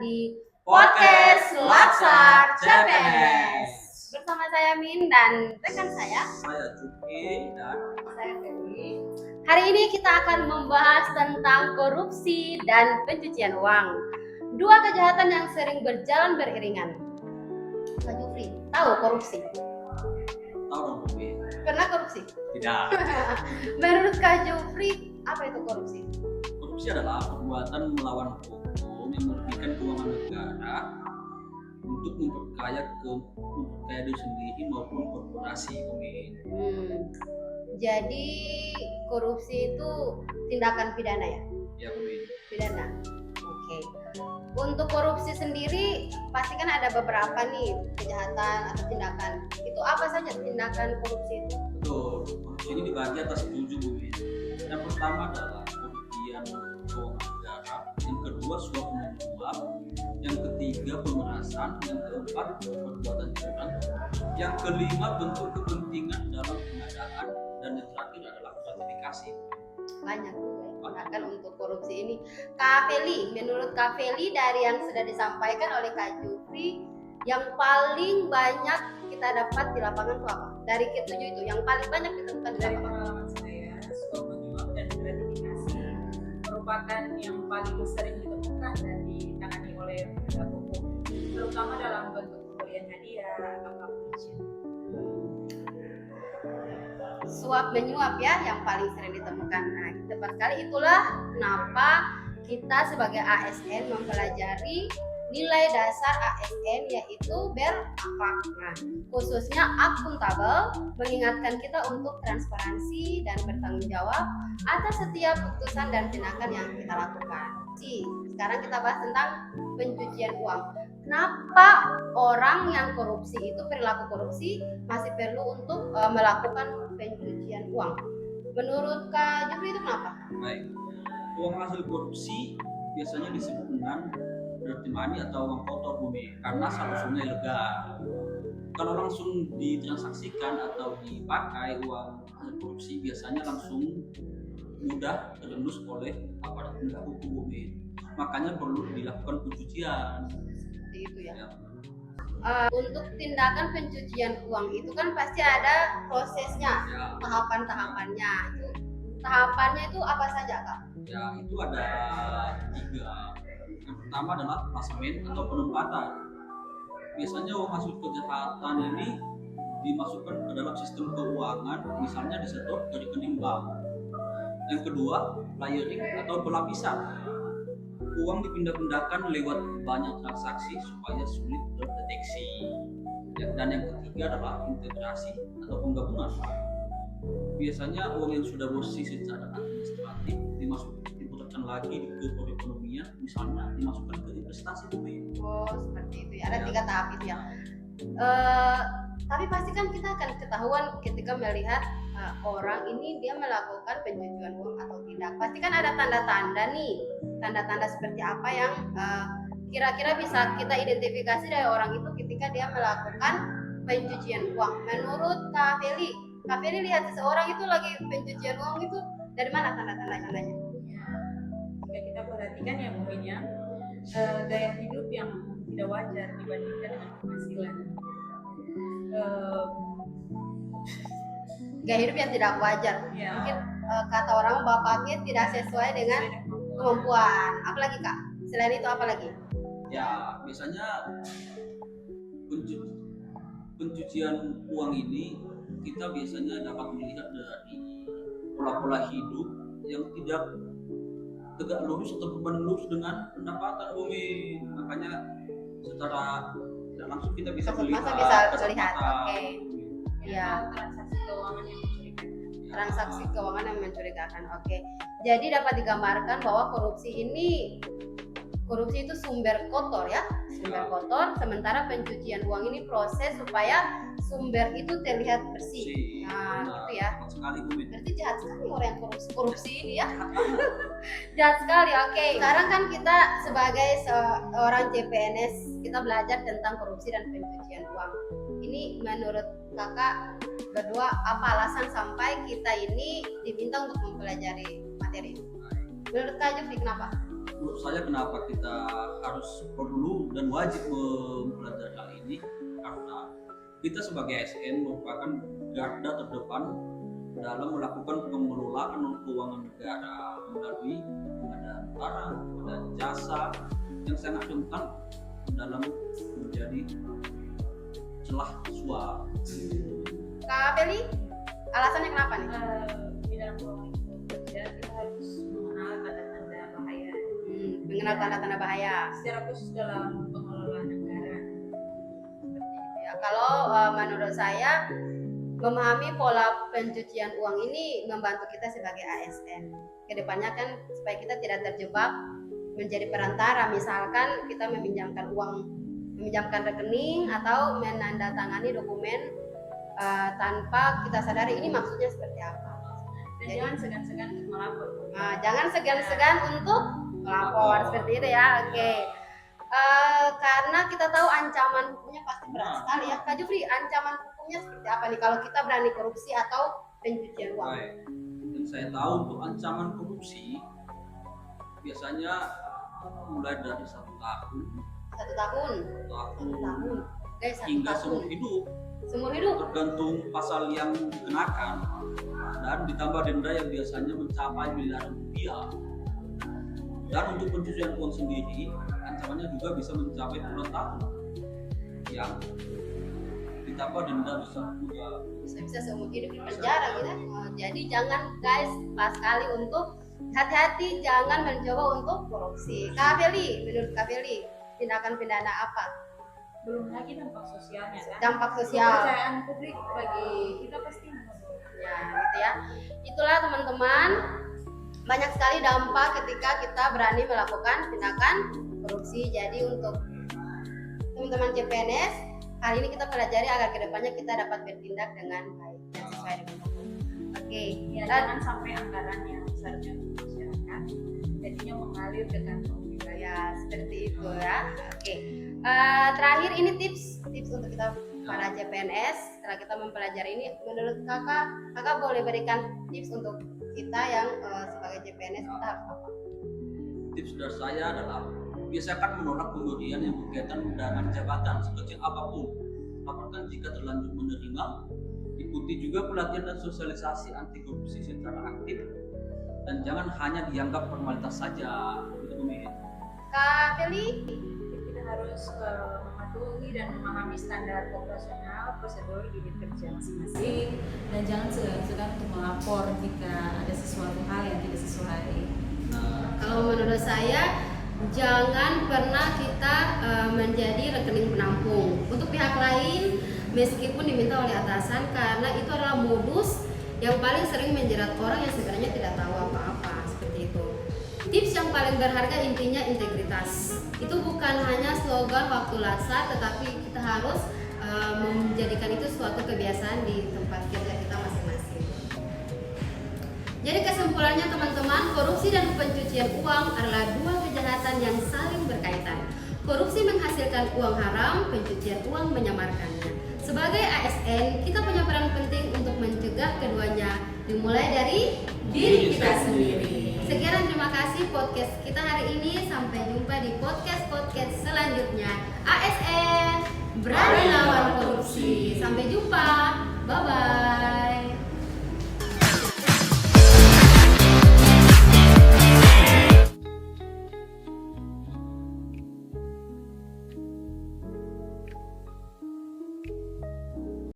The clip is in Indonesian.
di podcast Latsar CPNS. Bersama saya Min dan rekan saya Cuki dan saya Dewi. Hari ini kita akan membahas tentang korupsi dan pencucian uang. Dua kejahatan yang sering berjalan beriringan. Kak Jufri, tahu korupsi? tahu dong Bumi? Pernah korupsi? Tidak. Menurut Kak Jufri, apa itu korupsi? Korupsi adalah perbuatan melawan hukum yang merugikan keuangan negara untuk memperkaya diri sendiri maupun korporasi, Bumi. Jadi korupsi itu tindakan pidana ya? Ya, Bumi. Pidana. Oke. Untuk korupsi sendiri pasti kan ada beberapa nih kejahatan atau tindakan. Itu apa saja tindakan korupsi itu? Betul. Korupsi ini dibagi atas 7, Bumi. Yang pertama adalah kerugian keuangan negara, yang kedua suap menyuap, yang ketiga pemerasan, yang keempat perbuatan curang, yang kelima bentuk kepentingan dalam pengadaan, dan yang terakhir adalah gratifikasi. Banyak tindakan untuk korupsi ini. Kak Feli, menurut Kak Feli dari yang sudah disampaikan oleh Kak Jufri, yang paling banyak kita dapat di lapangan itu apa? Dari ketujuh itu, yang paling banyak ditemukan di Dari lapangan. pengalaman saya, suap menyuap dan gratifikasi merupakan yang paling sering ditemukan dan ditangani oleh penegak hukum, terutama dalam bentuk pemberian hadiah atau pencucian. Suap menyuap ya yang paling sering ditemukan. Nah, tepat sekali, itulah kenapa kita sebagai ASN mempelajari nilai dasar ASN, yaitu berakhlak. Nah, khususnya akuntabel, mengingatkan kita untuk transparansi dan bertanggung jawab atas setiap keputusan dan tindakan yang kita lakukan. Sekarang kita bahas tentang pencucian uang. Kenapa orang yang korupsi itu, perilaku korupsi masih perlu untuk melakukan pencucian uang? Menurut Kak Jufri itu kenapa? Baik. Uang hasil korupsi biasanya disebut dengan dirty money atau uang kotor, Bumi, karena seharusnya ilegal. Kalau langsung ditransaksikan atau dipakai, uang hasil korupsi biasanya langsung mudah terendus oleh aparat penegak hukum, Bumi. Makanya perlu dilakukan pencucian. Seperti itu ya. Untuk tindakan pencucian uang itu kan pasti ada prosesnya, Ya, tahapan-tahapannya. Itu tahapannya itu apa saja, Kak? ya itu ada 3. Yang pertama adalah plasemen atau penempatan. Biasanya uang hasil kejahatan ini dimasukkan ke dalam sistem keuangan, misalnya disetor ke rekening bank. Yang kedua, layering atau pelapisan. Uang dipindah-pindahkan lewat banyak transaksi supaya sulit terdeteksi. Dan yang ketiga adalah integrasi atau penggabungan. Biasanya uang yang sudah bersih secara administratif diputarkan lagi ke perekonomian, misalnya dimasukkan ke investasi, Bumi. Oh, seperti itu ya. Ada 3 tahap itu ya. Tapi pasti kan kita akan ketahuan ketika melihat orang ini dia melakukan pencucian uang atau tidak. Pasti kan ada tanda-tanda nih, tanda-tanda seperti apa yang kira-kira bisa kita identifikasi dari orang itu ketika dia melakukan pencucian uang. Menurut Kak Feli lihat seseorang itu lagi pencucian uang itu dari mana tanda-tandanya? Jika kita perhatikan ya mungkin ya, gaya hidup yang tidak wajar dibandingkan dengan penghasilan. Gaya hidup yang tidak wajar. Ya, Mungkin kata orang bapaknya tidak sesuai dengan kemampuan. Apalagi Kak? Selain itu apa lagi? Ya, biasanya pencucian uang ini kita biasanya dapat melihat dari pola-pola hidup yang tidak tegak lurus atau berbanding lurus dengan pendapatan, Bumi. Makanya secara tidak langsung kita bisa melihat lihat. Oke. Ya, transaksi keuangan yang mencurigakan. transaksi keuangan yang mencurigakan. Oke. Jadi dapat digambarkan bahwa korupsi itu sumber kotor ya, sumber kotor. Sementara pencucian uang ini proses supaya sumber itu terlihat bersih. Nah, itu ya. Sekali, Bumi. Berarti jahat sekali orang yang korupsi ini ya. Jahat sekali. Oke. Sekarang kan kita sebagai seorang CPNS kita belajar tentang korupsi dan pencucian uang. Ini menurut kakak berdua apa alasan sampai kita ini diminta untuk mempelajari materi ini? Menurut Kak Jufri kenapa? menurut saya kenapa kita harus perlu dan wajib mempelajari hal ini, karena kita sebagai ASN merupakan garda terdepan dalam melakukan pengelolaan keuangan negara melalui pengadaan barang dan jasa yang sangat rentan dalam menjadi celah suap. Kak Feli, alasannya kenapa nih? Di dalam keuangan itu bekerja kita harus mengenal tanda-tanda bahaya Mengenal tanda-tanda bahaya. secara khusus dalam pengelolaan anggaran. Ya, kalau menurut saya memahami pola pencucian uang ini membantu kita sebagai ASN. Kedepannya kan supaya kita tidak terjebak menjadi perantara, misalkan kita meminjamkan rekening atau menandatangani dokumen tanpa kita sadari ini maksudnya seperti apa. Dan Jadi, jangan segan-segan untuk melapor. jangan segan-segan untuk melapor seperti itu ya. Oke. Karena kita tahu ancaman hukumnya pasti berat sekali ya. Kak Jufri, ancaman hukumnya seperti apa nih kalau kita berani korupsi atau pencucian uang? Baik. Yang saya tahu untuk ancaman korupsi biasanya mulai dari 1 tahun, 1 tahun, 1 tahun, guys, 1 hingga tahun, seumur hidup, seumur hidup. tergantung pasal yang dikenakan, dan ditambah denda yang biasanya mencapai miliaran rupiah. Dan untuk pencucian uang sendiri ancamannya juga bisa mencapai puluhan tahun, yang ditambah denda besar juga. Bisa seumur hidup di penjara gitu. Jadi jangan guys, pas sekali untuk hati-hati, jangan mencoba untuk korupsi. Kak Feli, menurut Kak Feli, tindakan pidana apa? Belum lagi dampak sosialnya kan. Dampak sosial. Kepercayaan publik bagi kita pasti menurun. Ya, gitu ya. Itulah teman-teman, banyak sekali dampak ketika kita berani melakukan tindakan korupsi. Jadi untuk teman-teman CPNS, hari ini kita pelajari agar kedepannya kita dapat bertindak dengan baik dan sesuai dengan hukum. Oke, Ya, dan jangan sampai anggaran yang seharusnya untuk masyarakat jadinya mengalir ke kantong pribadi. ya seperti itu ya. Oke, terakhir ini tips untuk kita para CPNS. Setelah kita mempelajari ini, menurut kakak boleh berikan tips untuk kita yang sebagai CPNS kita harus apa? Tips dari saya adalah biasakan menolak pemberian yang berkaitan dengan jabatan sekecil apapun. Laporkan jika terlanjur menerima. Ikuti juga pelatihan dan sosialisasi anti korupsi secara aktif, dan jangan hanya dianggap formalitas saja. Itu Bumi. Kak Feli? Kita harus mematuhi dan memahami standar operasional prosedur unit kerja masing-masing, dan jangan segan-segan untuk melapor jika ada sesuatu hal yang tidak sesuai. Nah, Kalau menurut saya, jangan pernah kita menjadi rekening penampung untuk pihak lain meskipun diminta oleh atasan, karena itu adalah modus yang paling sering menjerat orang yang sebenarnya tidak tahu apa-apa, seperti itu. Tips yang paling berharga intinya integritas. Itu bukan hanya slogan waktu laksa, tetapi kita harus menjadikan itu suatu kebiasaan di tempat kerja kita masing-masing. Jadi kesimpulannya teman-teman, korupsi dan pencucian uang adalah dua kejahatan yang saling berkaitan. Korupsi menghasilkan uang haram, pencucian uang menyamarkannya. Sebagai ASN, kita punya peran penting untuk mencegah keduanya, dimulai dari diri kita sendiri. Sekian, terima kasih podcast kita hari ini. Sampai jumpa di podcast selanjutnya. ASN berani lawan korupsi. Sampai jumpa. Bye bye.